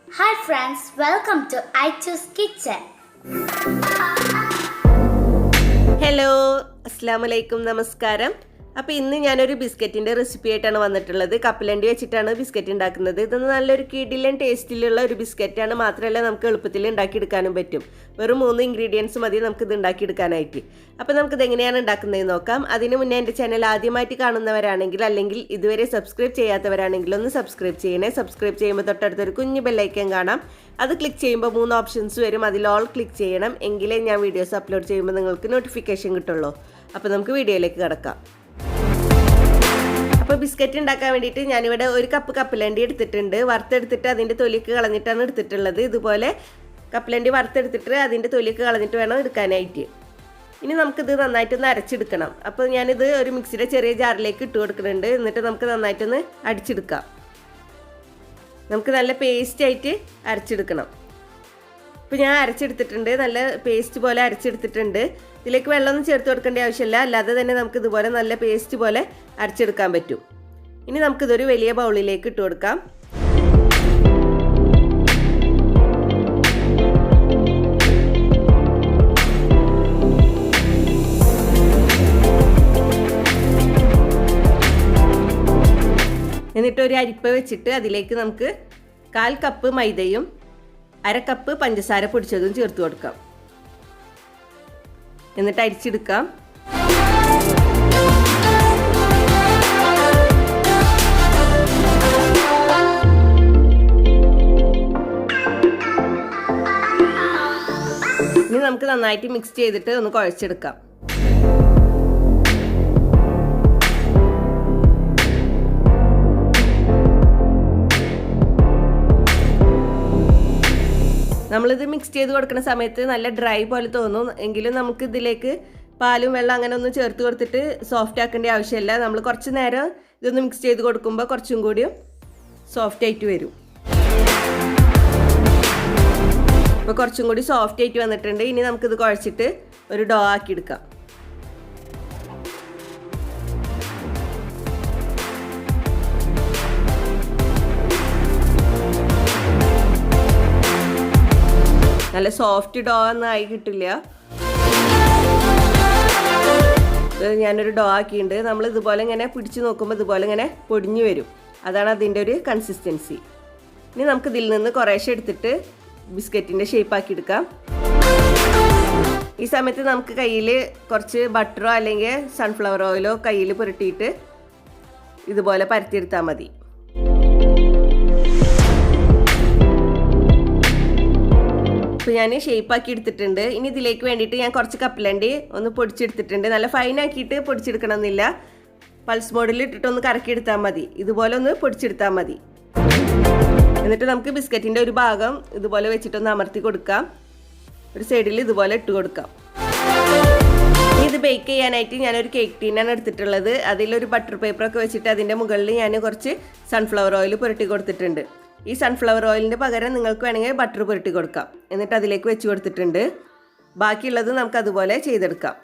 Hi friends, welcome to I Choose Kitchen. Hello അസ്സലാമലൈക്കും നമസ്കാരം. അപ്പോൾ ഇന്ന് ഞാനൊരു ബിസ്ക്കറ്റിൻ്റെ റെസിപ്പി ആയിട്ടാണ് വന്നിട്ടുള്ളത്. കപ്പലണ്ടി വെച്ചിട്ടാണ് ബിസ്ക്കറ്റ് ഉണ്ടാക്കുന്നത്. ഇത് നല്ലൊരു കിടിലൻ ടേസ്റ്റിലുള്ള ഒരു ബിസ്ക്കറ്റാണ്. മാത്രമല്ല നമുക്ക് എളുപ്പത്തിൽ ഉണ്ടാക്കിയെടുക്കാനും പറ്റും. വെറും 3 ഇൻഗ്രീഡിയൻസ് മതി നമുക്കിത് ഉണ്ടാക്കിയെടുക്കാനായിട്ട്. അപ്പോൾ നമുക്കിത് എങ്ങനെയാണ് ഉണ്ടാക്കുന്നതെന്ന് നോക്കാം. അതിന് മുന്നേ എൻ്റെ ചാനൽ ആദ്യമായിട്ട് കാണുന്നവരാണെങ്കിൽ അല്ലെങ്കിൽ ഇതുവരെ സബ്സ്ക്രൈബ് ചെയ്യാത്തവരാണെങ്കിൽ ഒന്ന് സബ്സ്ക്രൈബ് ചെയ്യണേ. സബ്സ്ക്രൈബ് ചെയ്യുമ്പോൾ തൊട്ടടുത്തൊരു കുഞ്ഞു ബെല്ലൈക്കൻ കാണാം. അത് ക്ലിക്ക് ചെയ്യുമ്പോൾ 3 ഓപ്ഷൻസ് വരും. അതിൽ ഓൾ ക്ലിക്ക് ചെയ്യണം. എങ്കിലേ ഞാൻ വീഡിയോസ് അപ്ലോഡ് ചെയ്യുമ്പോൾ നിങ്ങൾക്ക് നോട്ടിഫിക്കേഷൻ കിട്ടുള്ളൂ. അപ്പോൾ നമുക്ക് വീഡിയോയിലേക്ക് കിടക്കാം. അപ്പോൾ ബിസ്ക്കറ്റ് ഉണ്ടാക്കാൻ വേണ്ടിയിട്ട് ഞാനിവിടെ 1 കപ്പ് കപ്പലണ്ടി എടുത്തിട്ടുണ്ട്. വറുത്തെടുത്തിട്ട് അതിൻ്റെ തൊലിക്ക് കളഞ്ഞിട്ടാണ് എടുത്തിട്ടുള്ളത്. ഇതുപോലെ കപ്പലണ്ടി വറുത്തെടുത്തിട്ട് അതിൻ്റെ തൊലിക്ക് കളഞ്ഞിട്ട് വേണം എടുക്കാനായിട്ട്. ഇനി നമുക്കിത് നന്നായിട്ടൊന്ന് അരച്ചെടുക്കണം. അപ്പോൾ ഞാനിത് ഒരു മിക്സിയുടെ ചെറിയ ജാറിലേക്ക് ഇട്ട് കൊടുക്കുന്നുണ്ട്. എന്നിട്ട് നമുക്ക് നന്നായിട്ടൊന്ന് അടിച്ചെടുക്കാം. നമുക്ക് നല്ല പേസ്റ്റായിട്ട് അരച്ചെടുക്കണം. ഇപ്പോൾ ഞാൻ അരച്ചെടുത്തിട്ടുണ്ട്. നല്ല പേസ്റ്റ് പോലെ അരച്ചെടുത്തിട്ടുണ്ട്. ഇതിലേക്ക് വെള്ളമൊന്നും ചേർത്ത് കൊടുക്കേണ്ട ആവശ്യമില്ല. അല്ലാതെ തന്നെ നമുക്ക് ഇതുപോലെ നല്ല പേസ്റ്റ് പോലെ അരച്ചെടുക്കാൻ പറ്റും. ഇനി നമുക്കിതൊരു വലിയ ബൗളിലേക്ക് ഇട്ട് കൊടുക്കാം. എന്നിട്ട് ഒരു അരിപ്പ വെച്ചിട്ട് അതിലേക്ക് നമുക്ക് 1/4 കപ്പ് മൈദയും 1/2 കപ്പ് പഞ്ചസാര പൊടിച്ചതും ചേർത്ത് കൊടുക്കാം. എന്നിട്ട് അരിച്ചെടുക്കാം. ഇനി നമുക്ക് നന്നായിട്ട് മിക്സ് ചെയ്തിട്ട് ഒന്ന് കുഴച്ചെടുക്കാം. നമ്മളിത് മിക്സ് ചെയ്ത് കൊടുക്കുന്ന സമയത്ത് നല്ല ഡ്രൈ പോലെ തോന്നും. എങ്കിലും നമുക്ക് ഇതിലേക്ക് പാലും വെള്ളം അങ്ങനെ ഒന്നും ചേർത്ത് കൊടുത്തിട്ട് സോഫ്റ്റ് ആക്കേണ്ട ആവശ്യമില്ല. നമ്മൾ കുറച്ച് നേരം ഇതൊന്ന് മിക്സ് ചെയ്ത് കൊടുക്കുമ്പോൾ കുറച്ചും കൂടിയും സോഫ്റ്റ് ആയിട്ട് വരും. ഇപ്പോൾ കുറച്ചും കൂടി സോഫ്റ്റ് ആയിട്ട് വന്നിട്ടുണ്ട്. ഇനി നമുക്കിത് കുഴച്ചിട്ട് ഒരു ഡോ ആക്കി എടുക്കാം. നല്ല സോഫ്റ്റ് ഡോ ഒന്നും ആയി കിട്ടില്ല. ഞാനൊരു ഡോ ആക്കിയിട്ടുണ്ട്. നമ്മൾ ഇതുപോലെ ഇങ്ങനെ പിടിച്ച് നോക്കുമ്പോൾ ഇതുപോലെ ഇങ്ങനെ പൊടിഞ്ഞു വരും. അതാണ് അതിൻ്റെ ഒരു കൺസിസ്റ്റൻസി. ഇനി നമുക്ക് ഇതിൽ നിന്ന് കുറേശ്ശെ എടുത്തിട്ട് ബിസ്ക്കറ്റിൻ്റെ ഷേപ്പാക്കി എടുക്കാം. ഈ സമയത്ത് നമുക്ക് കയ്യിൽ കുറച്ച് ബട്ടറോ അല്ലെങ്കിൽ സൺഫ്ലവർ ഓയിലോ കയ്യിൽ പുരട്ടിയിട്ട് ഇതുപോലെ പരത്തിയെടുത്താൽ മതി. ഇപ്പോൾ ഞാൻ ഷേപ്പാക്കി എടുത്തിട്ടുണ്ട്. ഇനി ഇതിലേക്ക് വേണ്ടിയിട്ട് ഞാൻ കുറച്ച് കപ്പലണ്ടി ഒന്ന് പൊടിച്ചെടുത്തിട്ടുണ്ട്. നല്ല ഫൈനാക്കിയിട്ട് പൊടിച്ചെടുക്കണമെന്നില്ല. പൾസ് മോഡിൽ ഇട്ടിട്ടൊന്ന് കറക്കിയെടുത്താൽ മതി. ഇതുപോലെ ഒന്ന് പൊടിച്ചെടുത്താൽ മതി. എന്നിട്ട് നമുക്ക് ബിസ്ക്കറ്റിൻ്റെ ഒരു ഭാഗം ഇതുപോലെ വെച്ചിട്ടൊന്ന് അമർത്തി കൊടുക്കാം. ഒരു സൈഡിൽ ഇതുപോലെ ഇട്ട് കൊടുക്കാം. ഇനി ഇത് ബേക്ക് ചെയ്യാനായിട്ട് ഞാനൊരു കേക്ക് ടീനാണ് എടുത്തിട്ടുള്ളത്. അതിലൊരു ബട്ടർ പേപ്പറൊക്കെ വെച്ചിട്ട് അതിൻ്റെ മുകളിൽ ഞാൻ കുറച്ച് സൺഫ്ലവർ ഓയിൽ പുരട്ടി കൊടുത്തിട്ടുണ്ട്. ഈ സൺഫ്ലവർ ഓയിലിൻ്റെ പകരം നിങ്ങൾക്ക് വേണമെങ്കിൽ ബട്ടർ പുരട്ടി കൊടുക്കാം. എന്നിട്ട് അതിലേക്ക് വെച്ച് കൊടുത്തിട്ടുണ്ട്. ബാക്കിയുള്ളത് നമുക്ക് അതുപോലെ ചെയ്തെടുക്കാം.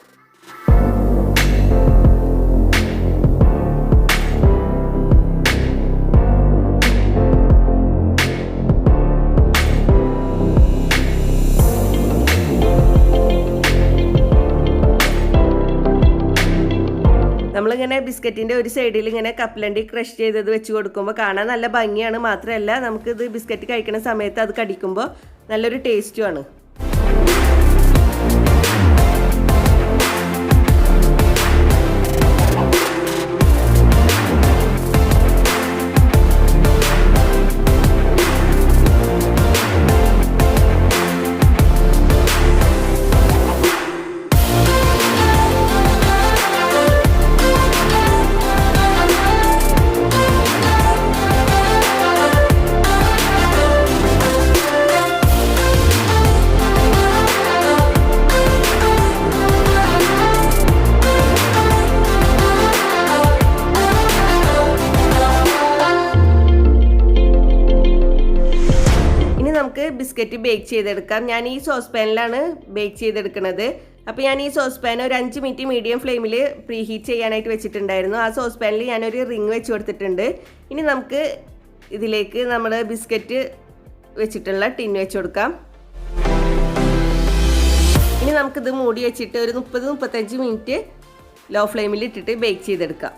നമ്മളിങ്ങനെ ബിസ്ക്കറ്റിൻ്റെ ഒരു സൈഡിൽ ഇങ്ങനെ കപ്പലണ്ടി ക്രഷ് ചെയ്തത് വെച്ച് കൊടുക്കുമ്പോൾ കാണാൻ നല്ല ഭംഗിയാണ്. മാത്രമല്ല നമുക്കിത് ബിസ്ക്കറ്റ് കഴിക്കുന്ന സമയത്ത് അത് കടിക്കുമ്പോൾ നല്ലൊരു ടേസ്റ്റുമാണ്. നമുക്ക് ബിസ്ക്കറ്റ് ബേക്ക് ചെയ്തെടുക്കാം. ഞാൻ ഈ സോസ് പാനിലാണ് ബേക്ക് ചെയ്തെടുക്കുന്നത്. അപ്പോൾ ഞാൻ ഈ സോസ് പാൻ ഒരു 5 മിനിറ്റ് മീഡിയം ഫ്ലെയിമിൽ പ്രീ ഹീറ്റ് ചെയ്യാനായിട്ട് വെച്ചിട്ടുണ്ടായിരുന്നു. ആ സോസ് പാനിൽ ഞാനൊരു റിങ് വെച്ച് കൊടുത്തിട്ടുണ്ട്. ഇനി നമുക്ക് ഇതിലേക്ക് നമ്മൾ ബിസ്ക്കറ്റ് വെച്ചിട്ടുള്ള ടിൻ വെച്ച് കൊടുക്കാം. ഇനി നമുക്കിത് മൂടി വെച്ചിട്ട് ഒരു 30-35 മിനിറ്റ് ലോ ഫ്ലെയിമിൽ ഇട്ടിട്ട് ബേക്ക് ചെയ്തെടുക്കാം.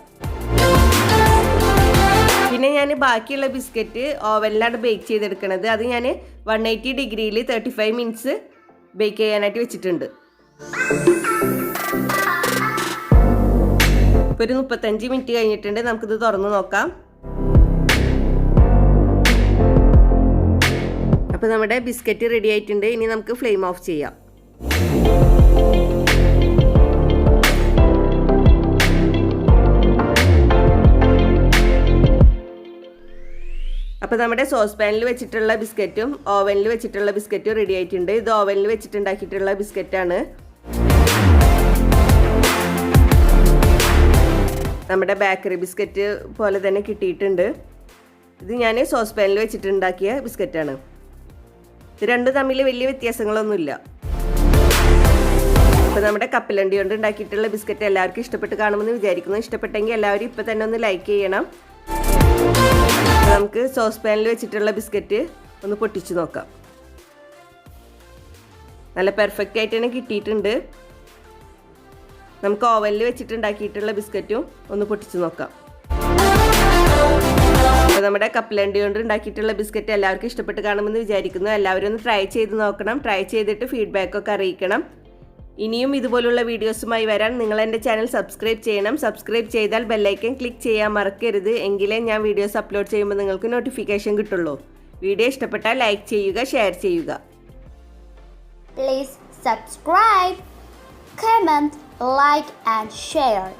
പിന്നെ ഞാൻ ബാക്കിയുള്ള ബിസ്ക്കറ്റ് ഓവനിലാണ് ബേക്ക് ചെയ്തെടുക്കുന്നത്. അത് ഞാൻ 180 ഡിഗ്രിയിൽ 35 മിനിറ്റ്സ് ബേക്ക് ചെയ്യാനായിട്ട് വെച്ചിട്ടുണ്ട്. ഇപ്പോൾ ഒരു 35 മിനിറ്റ് കഴിഞ്ഞിട്ടുണ്ട്. നമുക്കിത് തുറന്ന് നോക്കാം. അപ്പോൾ നമ്മുടെ ബിസ്ക്കറ്റ് റെഡി ആയിട്ടുണ്ട്. ഇനി നമുക്ക് ഫ്ലെയിം ഓഫ് ചെയ്യാം. അപ്പോൾ നമ്മുടെ സോസ് പാനിൽ വെച്ചിട്ടുള്ള ബിസ്ക്കറ്റും ഓവനിൽ വെച്ചിട്ടുള്ള ബിസ്ക്കറ്റും റെഡി ആയിട്ടുണ്ട്. ഇത് ഓവനിൽ വെച്ചിട്ടുണ്ടാക്കിയിട്ടുള്ള ബിസ്ക്കറ്റാണ്. നമ്മുടെ ബേക്കറി ബിസ്ക്കറ്റ് പോലെ തന്നെ കിട്ടിയിട്ടുണ്ട്. ഇത് ഞാൻ സോസ് പാനിൽ വെച്ചിട്ടുണ്ടാക്കിയ ബിസ്ക്കറ്റാണ്. ഇത് രണ്ടും തമ്മിൽ വലിയ വ്യത്യാസങ്ങളൊന്നുമില്ല. അപ്പോൾ നമ്മുടെ കപ്പലണ്ടി കൊണ്ട് ഉണ്ടാക്കിയിട്ടുള്ള ബിസ്ക്കറ്റ് എല്ലാവർക്കും ഇഷ്ടപ്പെട്ട് കാണുമെന്ന് വിചാരിക്കുന്നു. ഇഷ്ടപ്പെട്ടെങ്കിൽ എല്ലാവരും ഇപ്പോൾ തന്നെ ഒന്ന് ലൈക്ക് ചെയ്യണം. നമുക്ക് സോസ് പാനിൽ വെച്ചിട്ടുള്ള ബിസ്ക്കറ്റ് ഒന്ന് പൊട്ടിച്ച് നോക്കാം. നല്ല പെർഫെക്റ്റ് ആയിട്ട് തന്നെ കിട്ടിയിട്ടുണ്ട്. നമുക്ക് ഓവനിൽ വെച്ചിട്ടുണ്ടാക്കിയിട്ടുള്ള ബിസ്ക്കറ്റും ഒന്ന് പൊട്ടിച്ച് നോക്കാം. അപ്പോൾ നമ്മുടെ കപ്പലണ്ടി കൊണ്ട് ഉണ്ടാക്കിയിട്ടുള്ള ബിസ്ക്കറ്റ് എല്ലാവർക്കും ഇഷ്ടപ്പെട്ട് കാണുമെന്ന് വിചാരിക്കുന്നു. എല്ലാവരും ഒന്ന് ട്രൈ ചെയ്ത് നോക്കണം. ട്രൈ ചെയ്തിട്ട് ഫീഡ്ബാക്കൊക്കെ അറിയിക്കണം. ഇനിയും ഇതുപോലുള്ള വീഡിയോസുമായി വരാൻ നിങ്ങൾ എൻ്റെ ചാനൽ സബ്സ്ക്രൈബ് ചെയ്യണം. സബ്സ്ക്രൈബ് ചെയ്താൽ ബെല്ലൈക്കൻ ക്ലിക്ക് ചെയ്യാൻ മറക്കരുത്. എങ്കിലേ ഞാൻ വീഡിയോസ് അപ്ലോഡ് ചെയ്യുമ്പോൾ നിങ്ങൾക്ക് നോട്ടിഫിക്കേഷൻ കിട്ടുള്ളൂ. വീഡിയോ ഇഷ്ടപ്പെട്ടാൽ ലൈക്ക് ചെയ്യുക, ഷെയർ ചെയ്യുക. Please subscribe, comment, like and share.